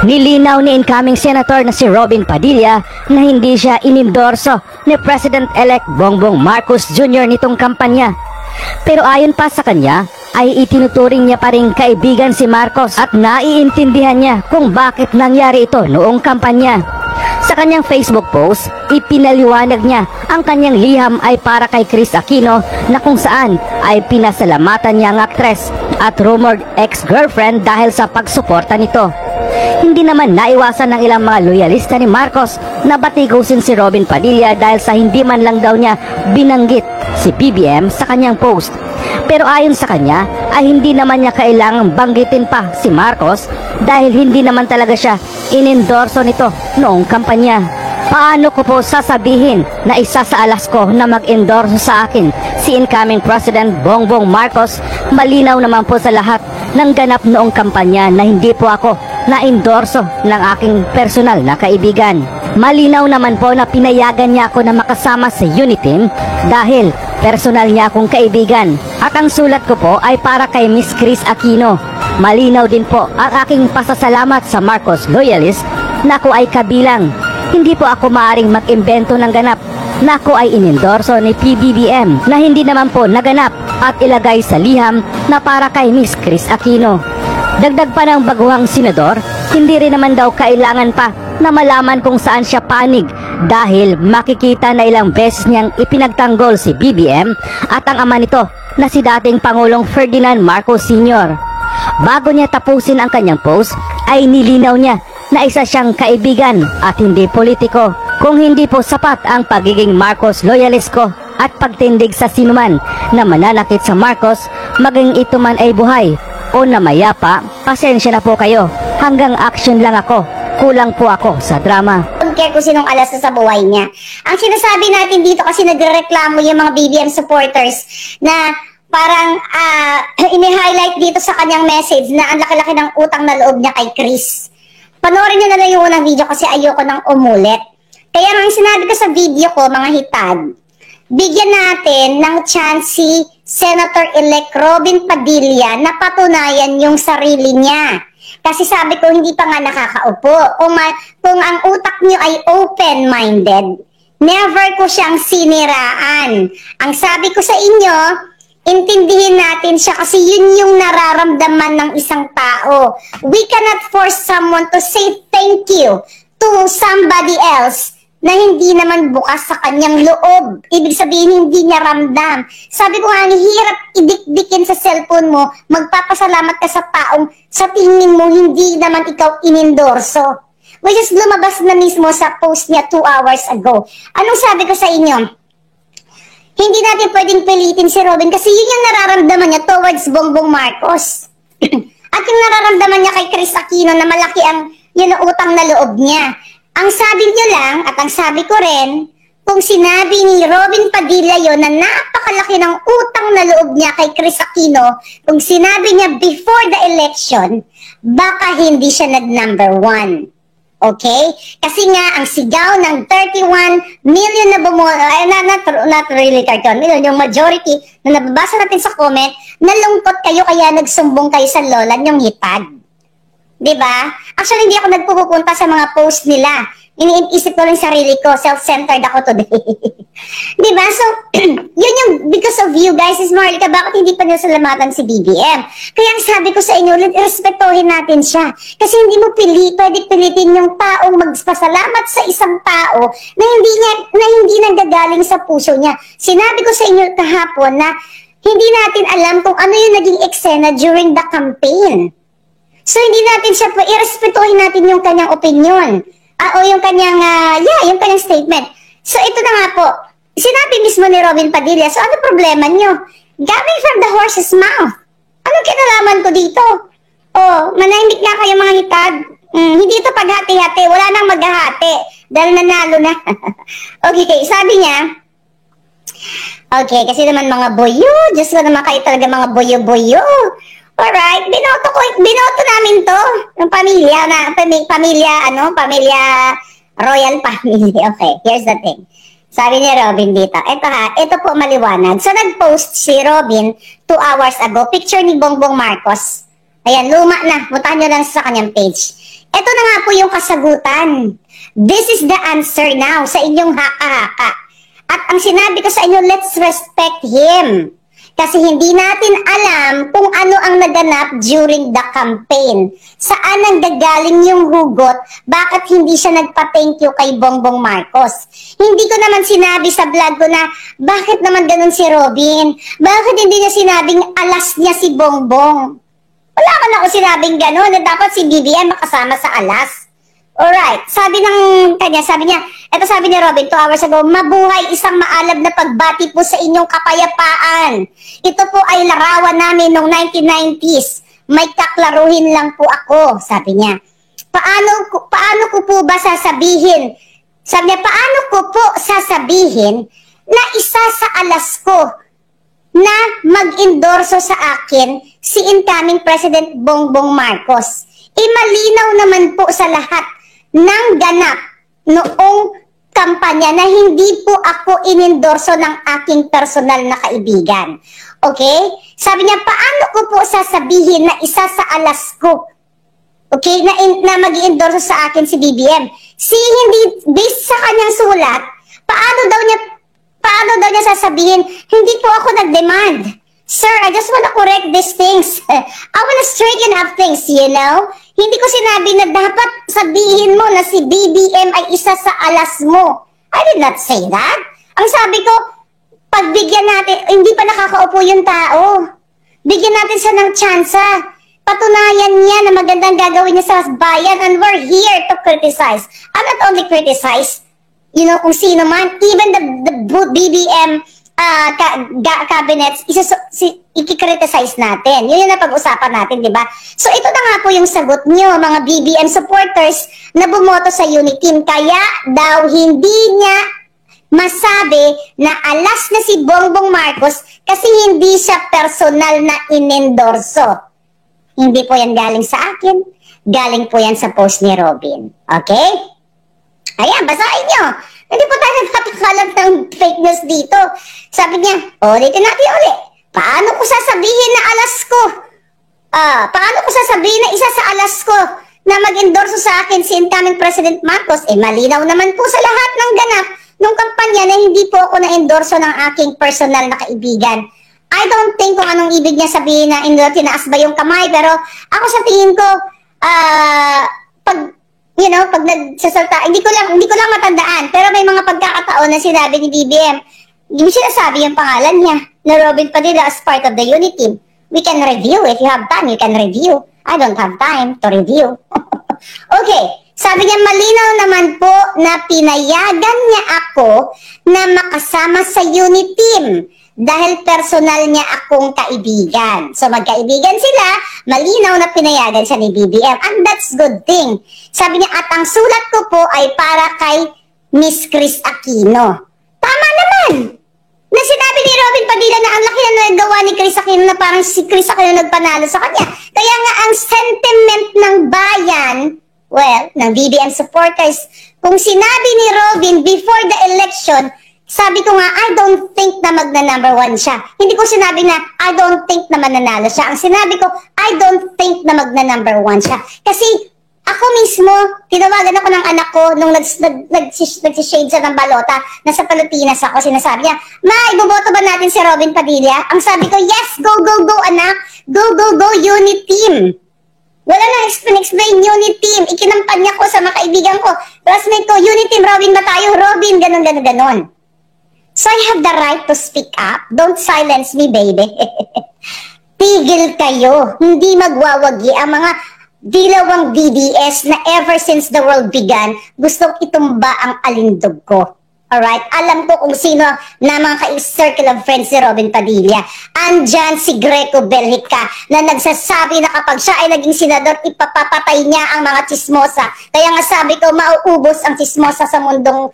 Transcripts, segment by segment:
Nilinaw ni incoming Senator na si Robin Padilla na hindi siya inendorso ni President-elect Bongbong Marcos Jr. nitong kampanya. Pero ayon pa sa kanya, ay itinuturing niya pa rin kaibigan si Marcos at naiintindihan niya kung bakit nangyari ito noong kampanya. Sa kanyang Facebook post, ipinaliwanag niya ang kanyang liham ay para kay Chris Aquino na kung saan ay pinasalamatan niya ang aktres at rumored ex-girlfriend dahil sa pagsuporta nito. Hindi naman naiwasan ng ilang mga loyalista ni Marcos na batikusin si Robin Padilla dahil sa hindi man lang daw niya binanggit si BBM sa kanyang post. Pero ayon sa kanya ay hindi naman niya kailangang banggitin pa si Marcos dahil hindi naman talaga siya inendorso nito noong kampanya. Paano ko po sasabihin na isa sa alas ko na mag-endorso sa akin si incoming President Bongbong Marcos? Malinaw naman po sa lahat ng ganap noong kampanya na hindi po ako na-endorso ng aking personal na kaibigan. Malinaw naman po na pinayagan niya ako na makasama sa Uniteam dahil personal niya akong kaibigan. At ang sulat ko po ay para kay Miss Chris Aquino. Malinaw din po ang aking pasasalamat sa Marcos loyalist na ako ay kabilang. Hindi po ako maaring mag-imbento ng ganap na ako ay inendorso ni PBBM na hindi naman po naganap at ilagay sa liham na para kay Miss Chris Aquino. Dagdag pa ng baguhang senador, hindi rin naman daw kailangan pa na malaman kung saan siya panig dahil makikita na ilang beses niyang ipinagtanggol si BBM at ang ama nito na si dating Pangulong Ferdinand Marcos Sr. Bago niya tapusin ang kanyang post ay nilinaw niya na isa siyang kaibigan at hindi politiko. Kung hindi po sapat ang pagiging Marcos loyalist ko at pagtindig sa sinuman na mananakit sa Marcos, maging ito man ay buhay o namayapa, pasensya na po kayo. Hanggang action lang ako. Kulang po ako sa drama. Don't care kung sinong alas na sa buhay niya. Ang sinasabi natin dito kasi nagrereklamo yung mga BBM supporters na parang ini-highlight dito sa kanyang message na ang laki-laki ng utang na loob niya kay Chris. Panoorin niyo na lang yung unang video kasi ayoko nang umulit. Kaya nga sinabi ko sa video ko, mga hitad, bigyan natin ng chance si Senator-elect Robin Padilla na patunayan yung sarili niya. Kasi sabi ko, hindi pa nga nakakaupo. Kung ang utak niyo ay open-minded, never ko siyang siniraan. Ang sabi ko sa inyo, intindihin natin siya kasi yun yung nararamdaman ng isang tao. We cannot force someone to say thank you to somebody else na hindi naman bukas sa kanyang loob. Ibig sabihin, hindi niya ramdam. Sabi ko nga, ang hirap idikdikin sa cellphone mo, magpapasalamat ka sa taong sa tingin mo hindi naman ikaw inendorso. Which is lumabas na mismo sa post niya 2 hours ago. Anong sabi ko sa inyo? Hindi natin pwedeng pilitin si Robin kasi yun yung nararamdaman niya towards Bongbong Marcos. At yung nararamdaman niya kay Chris Aquino na malaki ang yun ang utang na loob niya. Ang sabi niyo lang, at ang sabi ko rin, kung sinabi ni Robin Padilla yon na napakalaki ng utang na loob niya kay Chris Aquino, kung sinabi niya before the election, baka hindi siya nag-number 1. Okay? Kasi nga, ang sigaw ng 31 million na bumoto, ay not really 31 million, yung majority na nababasa natin sa comment, nalungkot kayo kaya nagsumbong kayo sa lola niyong hitad. Diba? Actually, hindi ako nagpupunta sa mga post nila. Iniisip ko lang sarili ko, self-centered ako today. Diba? So, yun yung because of you guys is Marlica, bakit hindi pa nasalamatan si BBM? Kaya ang sabi ko sa inyo, respetuhin natin siya. Kasi hindi mo pwede pilitin yung taong magpasalamat sa isang tao na hindi nanggagaling sa puso niya. Sinabi ko sa inyo kahapon na hindi natin alam kung ano yung naging eksena during the campaign. So, hindi natin siya po, irespetuhin natin yung kanyang opinion. O yung kanyang, yung kanyang statement. So, ito na nga po. Sinabi mismo ni Robin Padilla, so ano problema nyo? Coming from the horse's mouth. Anong kinalaman ko dito? Manahimik nga kayo mga hitad. Hindi ito paghati-hati. Wala nang maghahati. Dahil nanalo na. Okay, sabi niya, okay, kasi naman mga boyo. Diyos ko naman kayo talaga mga boyo-boyo. Alright, binoto namin to. Yung pamilya, pamilya royal family. Okay, here's the thing. Sabi ni Robin dito, ito po maliwanag. So, nag-post si Robin 2 hours ago, picture ni Bongbong Marcos. Ayan, luma na. Puntahan nyo lang sa kanyang page. Ito na nga po yung kasagutan. This is the answer now sa inyong haka-haka. At ang sinabi ko sa inyo, let's respect him. Kasi hindi natin alam kung ano ang naganap during the campaign. Saan ang gagaling yung hugot, bakit hindi siya nagpa-thank you kay Bongbong Marcos. Hindi ko naman sinabi sa vlog ko na, bakit naman ganun si Robin? Bakit hindi niya sinabing alas niya si Bongbong? Wala man ako sinabing ganun, na dapat si BBM makasama sa alas. Alright, sabi niya, eto sabi ni Robin 2 hours ago, mabuhay isang maalab na pagbati po sa inyong kapayapaan. Ito po ay larawan namin noong 1990s. May kaklaruhin lang po ako, sabi niya. Paano ko po ba sasabihin? Sabi niya, paano ko po sasabihin na isa sa alas ko na mag-endorso sa akin si incoming President Bongbong Marcos? Malinaw naman po sa lahat ng ganap noong kampanya na hindi po ako inendorso ng aking personal na kaibigan. Okay? Sabi niya, paano ko po sasabihin na isa sa alas ko, okay, na mag-i-endorso sa akin si BBM? Hindi, based sa kanyang sulat, paano daw niya sasabihin, hindi po ako nag-demand. Sir, I just want to correct these things. I want to straighten up things, you know? Hindi ko sinabi na dapat sabihin mo na si BBM ay isa sa alas mo. I did not say that. Ang sabi ko, pagbigyan natin, hindi pa nakakaupo yung tao. Bigyan natin siya ng tsansa. Patunayan niya na magandang gagawin niya sa bayan, and we're here to criticize. I'm not only criticize, you know, kung sino man, even the BBM cabinets, i-criticize natin. Yun yung napag-usapan natin, di ba? So, ito na nga po yung sagot nyo, mga BBM supporters na bumoto sa Uniteam. Kaya daw hindi niya masabi na alas na si Bongbong Marcos kasi hindi siya personal na inendorso. Hindi po yan galing sa akin. Galing po yan sa post ni Robin. Okay? Ayan, basahin nyo. Hindi po tayo nagpapakalat ng fake news dito. Sabi niya, ulitin natin ulit. Paano ko sasabihin na alas ko? Paano ko sasabihin na isa sa alas ko na mag-endorso sa akin si incoming President Marcos? Malinaw naman po sa lahat ng ganap nung kampanya na hindi po ako na-endorso ng aking personal na kaibigan. I don't think kung anong ibig niya sabihin na tinaas ba yung kamay, pero ako sa tingin ko, pag nagsasalta, hindi ko lang matandaan, pero may mga pagkakataon na sinabi ni BBM, hindi sinasabi yung pangalan niya, na Robin Padilla as part of the Uniteam. We can review. If you have time, you can review. I don't have time to review. Okay, sabi niya, malinaw naman po na pinayagan niya ako na makasama sa Uniteam dahil personal niya akong kaibigan. So magkaibigan sila, malinaw na pinayagan siya ni BBM. And that's good thing. Sabi niya, at ang sulat ko po ay para kay Miss Chris Aquino. Tama naman! Na sinabi ni Robin Padilla na ang laki na nagawa ni Chris Aquino na parang si Chris Aquino nagpanalo sa kanya. Kaya nga ang sentiment ng bayan, well, ng BBM supporters, kung sinabi ni Robin before the election, sabi ko nga, I don't think na magna-number 1 siya. Hindi ko sinabi na, I don't think na mananalo siya. Ang sinabi ko, I don't think na magna-number 1 siya. Kasi, ako mismo, tinawagan ako ng anak ko nung nagsishade siya ng balota, nasa Pilipinas ako, sinasabi niya, Ma, iboboto ba natin si Robin Padilla? Ang sabi ko, yes, go, go, go, anak. Go, go, go, Uniteam. Wala na explain, Uniteam. Ikinampanya ko sa mga kaibigan ko. Classmate ko, Uniteam, Robin ba tayo? Robin, ganon, ganon, ganon. So I have the right to speak up. Don't silence me, baby. Tigil kayo. Hindi magwawagi ang mga dilawang DDS na ever since the world began, gustong itumba ang alindog ko. Alright? Alam ko kung sino na mga ka-circle of friends ni Robin Padilla. Andyan si Greco Belhica na nagsasabi na kapag siya ay naging senador, ipapapatay niya ang mga chismosa. Kaya nga sabi ko, mauubos ang chismosa sa mundong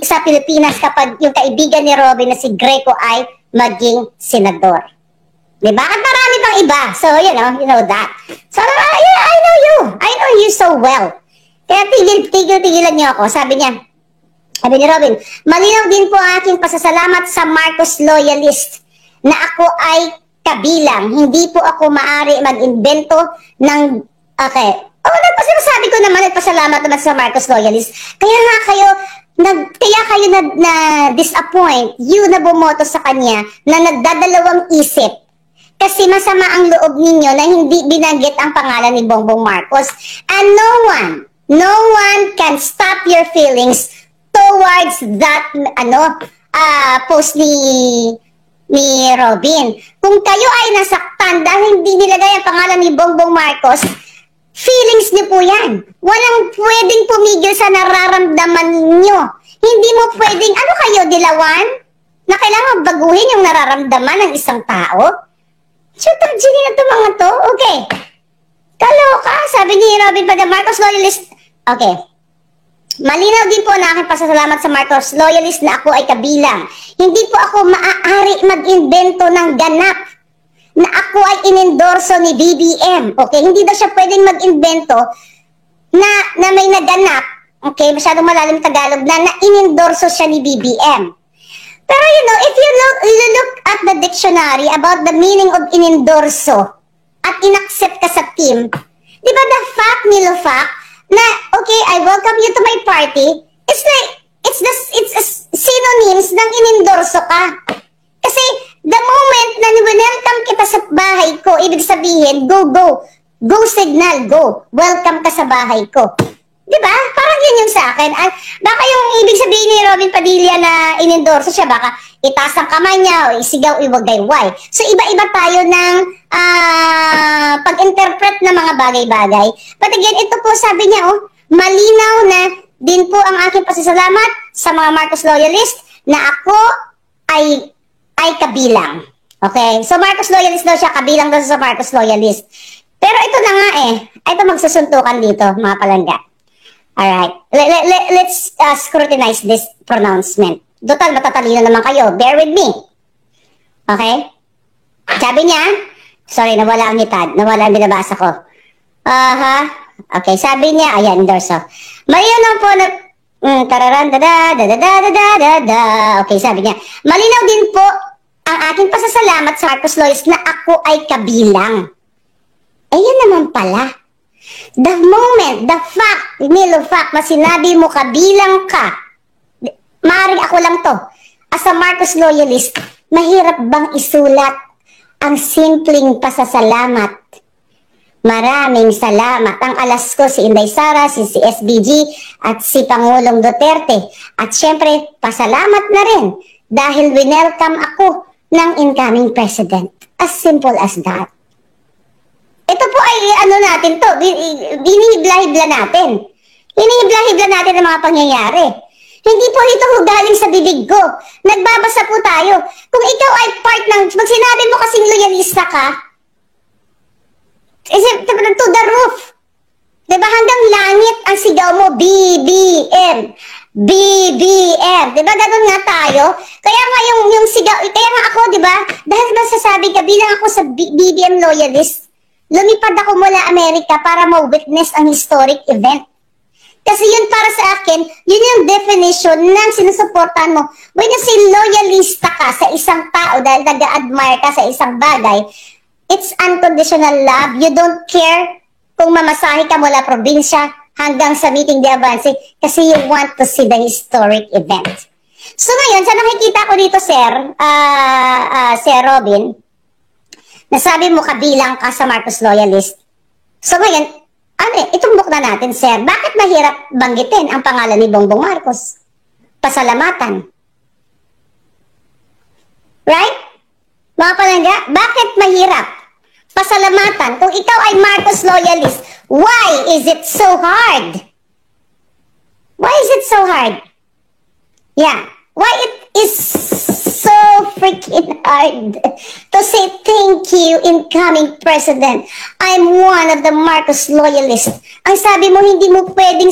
sa Pilipinas kapag yung kaibigan ni Robin na si Greco ay maging senador. Diba? At marami pang iba. So, you know that. So, yeah, I know you. I know you so well. Kaya tigilan niyo ako. Sabi ni Robin, malinaw din po ang aking pasasalamat sa Marcos loyalist na ako ay kabilang. Hindi po ako maaari mag-invento ng... Okay. Oh, nagpasalamat sabi ko naman, nagpasalamat naman sa Marcos loyalist. Kaya nga kayo, na disappoint, you na bumoto sa kanya, na nagdadalawang isip. Kasi masama ang loob ninyo na hindi binanggit ang pangalan ni Bongbong Marcos. And no one can stop your feelings towards that, post ni Robin. Kung kayo ay nasaktan dahil hindi nilagay ang pangalan ni Bongbong Marcos, feelings niyo po yan. Walang pwedeng pumigil sa nararamdaman ninyo. Hindi mo pwedeng, ano kayo, dilawan? Na kailangan baguhin yung nararamdaman ng isang tao? Shutang genie na to mga to. Okay. Kaloka, sabi ni Robin Padilla, Marcos loyalist. Okay. Malinaw din po na aking pasasalamat sa Marcos loyalist na ako ay kabilang. Hindi po ako maaari mag-invento ng ganap na ako ay inendorso ni BBM. Okay, hindi daw siya pwedeng mag-invento na may naganap. Okay, masyadong malalim Tagalog na inendorso siya ni BBM. Pero you know, if you look at the dictionary about the meaning of inendorso at inaccept ka sa team, di ba the fact, Nilofac, na okay, I welcome you to my party, it's like, it's synonyms ng inendorso ka. Kasi the moment na welcome kita sa bahay ko, ibig sabihin, go signal, go, welcome ka sa bahay ko. Diba? Parang yun yung sa akin. Baka yung ibig sabihin ni Robin Padilla na inendorso siya, baka itaas ang kamay niya o isigaw, iwagayway. So iba-iba tayo ng pag-interpret ng mga bagay-bagay. But again, ito po sabi niya, malinaw na din po ang aking pasasalamat sa mga Marcos loyalist na ako ay kabilang. Okay? So Marcos loyalist daw siya, kabilang daw sa Marcos loyalist. Pero ito na nga ito magsusuntukan dito, mga palangga. Alright, let's scrutinize this pronouncement. Total, matatalino naman kayo. Bear with me. Okay? Sabi niya, sorry, nawala ang hitad. Nawala ang binabasa ko. Okay, sabi niya, ayan, endorso. Malinaw po na, tararan, okay, sabi niya, malinaw din po ang aking pasasalamat sa Marcos loyalist na ako ay kabilang. Ayun naman pala. The moment, the fact, Nilofac, na sinabi mo kabilang ka, maaaring ako lang to, as a Marcos loyalist, mahirap bang isulat ang simpleng pasasalamat? Maraming salamat. Ang alas ko si Inday Sara, si SBG, at si Pangulong Duterte. At syempre, pasalamat na rin dahil winelcome ako ng incoming president. As simple as that. Ito po ay natin to, binihibla-hibla natin. Hinihibla-hibla natin ang mga pangyayari. Hindi po ito galing sa bibig ko. Nagbabasa po tayo. Kung ikaw ay part ng, pag sinabi mo kasing loyalista ka, to the roof. Diba hanggang langit ang sigaw mo, BBM. BBM. Diba ganun nga tayo? Kaya nga yung sigaw, kaya nga ako, diba? Dahil masasabi ka, bilang ako sa BBM loyalist, lumipad ako mula Amerika para ma-witness ang historic event. Kasi yun para sa akin, yun yung definition ng sinusuportahan mo. When you say loyalista ka sa isang tao dahil nag-admire ka sa isang bagay, it's unconditional love. You don't care kung mamasahe ka mula probinsya hanggang sa meeting de avance kasi you want to see the historic event. So ngayon, sa nakikita ko dito, Sir Robin, nasabi mo kabilang ka sa Marcos loyalist. So ngayon, itumbok na natin, sir. Bakit mahirap banggitin ang pangalan ni Bongbong Marcos? Pasalamatan. Right? Mga palangga, bakit mahirap pasalamatan kung ikaw ay Marcos loyalist? Why is it so hard? Why is it so hard? Yeah. Why it is so freaking hard to say thank you, incoming president. I'm one of the Marcos loyalists. Ang sabi mo, hindi mo pwedeng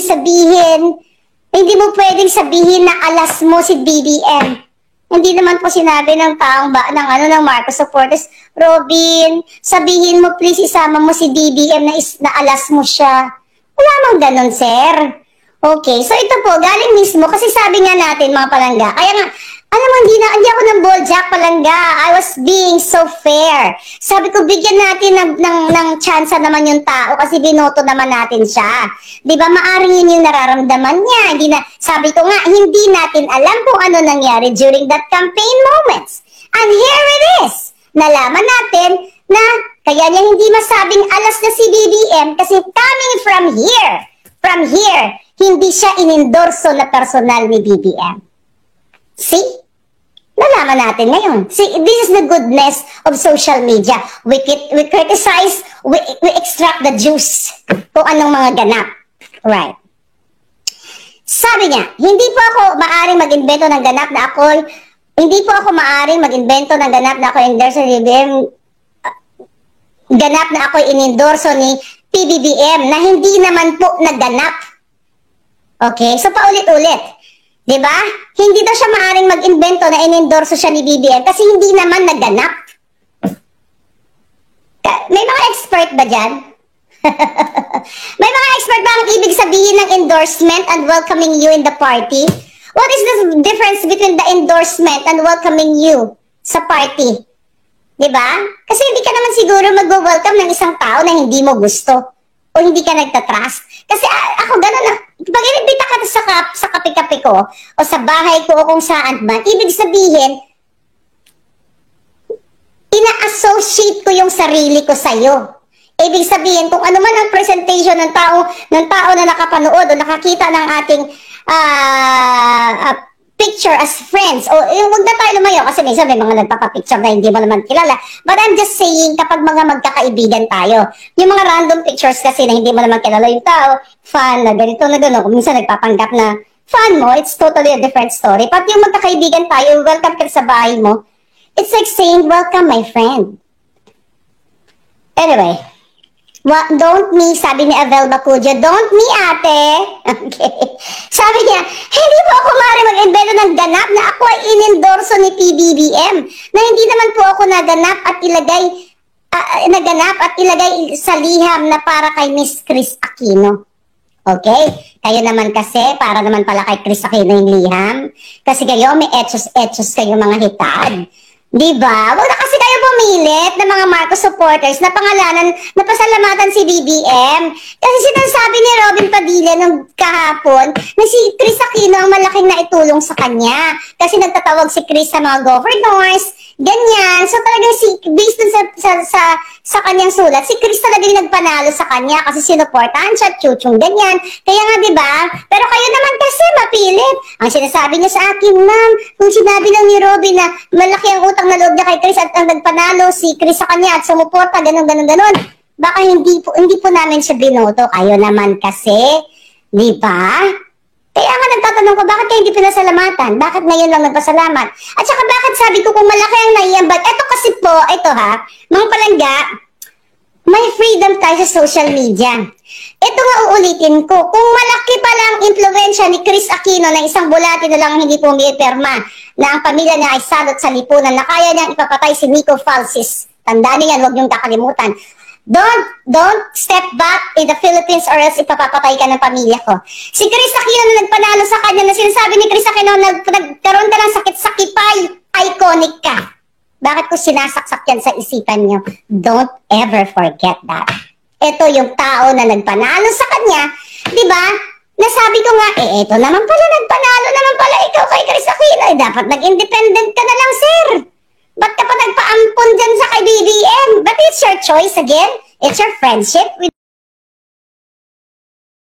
sabihin na alas mo si BBM. Hindi naman po sinabi ng taong ng Marcos supporters, Robin, sabihin mo please, isama mo si BBM na alas mo siya. Wala mang ganun, sir. Okay, so ito po, galing mismo, kasi sabi nga natin mga palangga, kaya nga, Alam mo, hindi ako ng Bojack Palangga. I was being so fair. Sabi ko, bigyan natin ng chance naman yung tao kasi binoto naman natin siya. Di ba, maaring yun yung nararamdaman niya. Sabi ko nga, hindi natin alam kung ano nangyari during that campaign moments. And here it is. Nalaman natin na kaya niya hindi masabing alas na si BBM kasi coming from here, hindi siya inendorso na personal ni BBM. See? Nalaman natin ngayon. See, this is the goodness of social media. We criticize, we extract the juice kung anong mga ganap. Right. Sabi niya, hindi po ako maaring mag-invento ng ganap na ako'y endorso ni BBM, ganap na ako'y inendorso ni PBBM na hindi naman po naganap. Okay? So, paulit-ulit. Diba? Hindi daw siya maaring mag-invento na inendorso siya ni BBM kasi hindi naman naganap. May mga expert ba dyan? May mga expert ba ang ibig sabihin ng endorsement and welcoming you in the party? What is the difference between the endorsement and welcoming you sa party? Diba? Kasi hindi ka naman siguro mag-welcome ng isang tao na hindi mo gusto o hindi ka nagtatrust. Kasi ako gano'n na, pag inibita ka sa kape-kape ko o sa bahay ko o kung saan man, ibig sabihin, ina-associate ko yung sarili ko sa'yo. Ibig sabihin, kung ano man ang presentation ng tao na nakapanood o nakakita ng ating picture as friends, o huwag na tayo lumayo kasi minsan may mga nagpapapicture na hindi mo naman kilala. But I'm just saying, kapag mga magkakaibigan tayo, yung mga random pictures kasi na hindi mo naman kilala yung tao, fan na ganito na gano'n, kung minsan nagpapanggap na fan mo, it's totally a different story. Pati yung magkakaibigan tayo, welcome ka sa bahay mo, it's like saying, welcome my friend. Anyway, don't me, sabi ni Avel Bacudio, don't me ate. Okay. Sabi niya, hindi po ako maaari mag-invento ng ganap na ako ay inendorso ni PBBM. Na hindi naman po ako naganap at ilagay sa liham na para kay Miss Chris Aquino. Okay? Kayo naman kasi, para naman pala kay Chris Aquino yung liham. Kasi kayo, may etchos kayo mga hitad. Diba? Huwag na kasi kayo bumilit ng mga Marcos supporters na pangalanan, na pasalamatan si BBM. Kasi sinasabi ni Robin Padilla nung kahapon na si Chris Aquino ang malaking naitulong sa kanya. Kasi nagtatawag si Chris sa mga governors, ganyan. So talagang based dun sa kanyang sulat, si Chris talaga yung nagpanalo sa kanya kasi sinuportahan siya, chuchong ganyan. Kaya nga diba? Pero kayo naman kasi mapilit. Ang sinasabi niya sa akin, ma'am, kung sinabi lang ni Robin na malaki ang utang na loob niya kay Chris at ang nagpanalo si Chris sa kanya at sumuporta, ganun. Baka hindi po namin siya binoto. Kayo naman kasi, di ba? Kaya nga nagtatanong ko, bakit kayo hindi pinasalamatan? Bakit ngayon lang nagpasalamat? At saka bakit sabi ko kung malaki ang naiambag? Ito kasi po, ito ha, mga palangga, may freedom tayo sa social media. Ito nga uulitin ko, kung malaki pala ang impluwensya ni Chris Aquino na isang bulati na lang hindi pumipirma na ang pamilya niya ay salot sa lipunan na kaya niyang ipapatay si Nico Falsis. Tandaan niyo yan, huwag niyong kakalimutan. Don't step back in the Philippines or else ipapapatay ka ng pamilya ko. Si Chris Aquino na nagpanalo sa kanya na sinasabi ni Chris Aquino nagkaroon ka ng sakit-sakipay, iconic ka. Bakit ko sinasaksak yan sa isipan niyo? Don't ever forget that. Ito yung tao na nagpanalo sa kanya, di ba? Nasabi ko nga, ito naman pala, nagpanalo naman pala ikaw kay Chris Aquino. Dapat nag-independent ka na lang, sir. Ba't ka pa nagpaampon dyan sa kay BBM? But it's your choice again. It's your friendship with